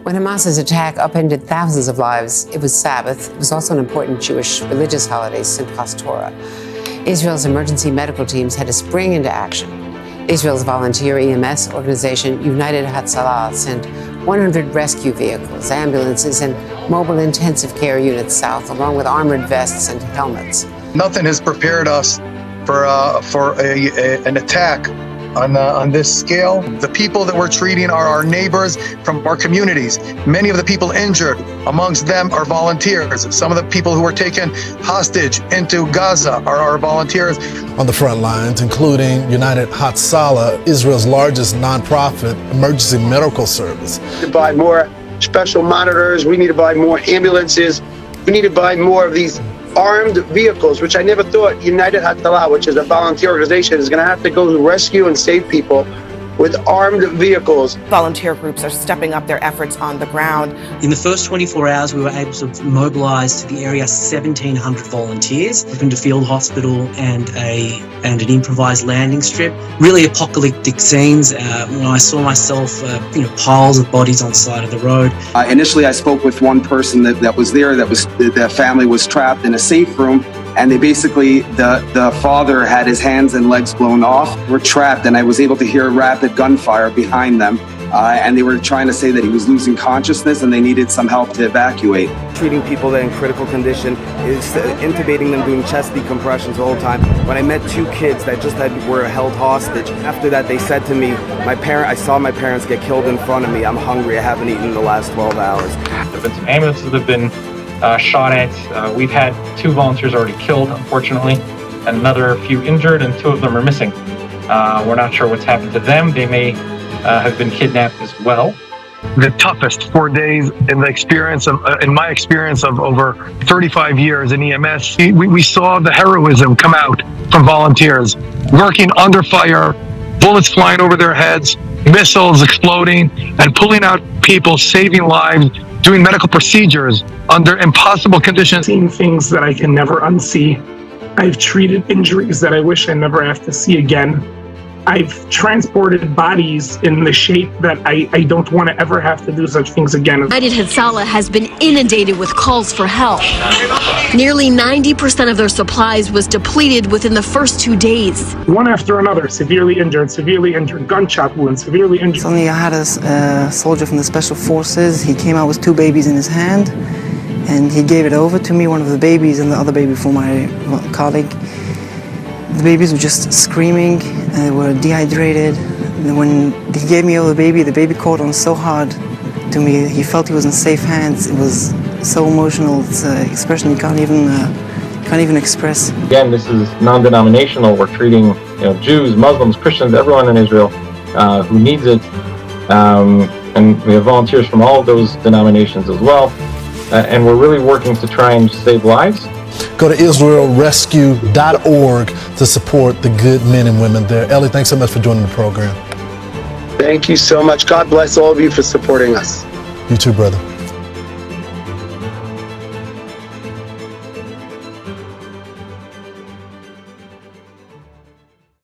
When Hamas's attack upended thousands of lives, it was Sabbath. It was also an important Jewish religious holiday, Simchas Torah. Israel's emergency medical teams had to spring into action. Israel's volunteer EMS organization, United Hatzalah, sent 100 rescue vehicles, ambulances, and mobile intensive care units south, along with armored vests and helmets. Nothing has prepared us for an attack on this scale. The people that we're treating are our neighbors from our communities. Many of the people injured amongst them are volunteers. Some of the people who were taken hostage into Gaza are our volunteers. On the front lines, including United Hatzalah, Israel's largest nonprofit emergency medical service. We need to buy more special monitors. We need to buy more ambulances. We need to buy more of these armed vehicles, which I never thought United Hatzalah, which is a volunteer organization, is going to have to go rescue and save people with armed vehicles. Volunteer groups are stepping up their efforts on the ground. In the first 24 hours, we were able to mobilise to the area 1,700 volunteers, opened a field hospital and an improvised landing strip. Really apocalyptic scenes. When I saw myself, piles of bodies on the side of the road. Initially, I spoke with one person that was there. The family was trapped in a safe room. And they basically, the father had his hands and legs blown off. We're trapped, and I was able to hear rapid gunfire behind them. And they were trying to say that he was losing consciousness and they needed some help to evacuate. Treating people that are in critical condition is intubating them, doing chest decompressions all the time. When I met two kids that just were held hostage, after that they said to me, I saw my parents get killed in front of me. I'm hungry. I haven't eaten in the last 12 hours. There have been some ambulances that have been shot at. We've had 2 volunteers already killed, unfortunately, and another few injured, and 2 of them are missing. We're not sure what's happened to them. They may have been kidnapped as well. The toughest 4 days in my experience of over 35 years in EMS, we saw the heroism come out from volunteers, working under fire, bullets flying over their heads, missiles exploding, and pulling out people, saving lives, doing medical procedures under impossible conditions. Seeing things that I can never unsee. I've treated injuries that I wish I never have to see again. I've transported bodies in the shape that I don't want to ever have to do such things again. United Hatzalah has been inundated with calls for help. Nearly 90% of their supplies was depleted within the first 2 days. One after another, severely injured, gunshot wounds, severely injured. Suddenly I had a soldier from the Special Forces. He came out with 2 babies in his hand, and he gave it over to me, one of the babies, and the other baby for my colleague. The babies were just screaming, and they were dehydrated. And when he gave me over the baby caught on so hard to me. He felt he was in safe hands. It was so emotional. It's an expression you can't even express. Again, this is non-denominational. We're treating Jews, Muslims, Christians, everyone in Israel who needs it. And we have volunteers from all of those denominations as well. And we're really working to try and save lives. Go to IsraelRescue.org to support the good men and women there. Ellie, thanks so much for joining the program. Thank you so much. God bless all of you for supporting us. You too, brother.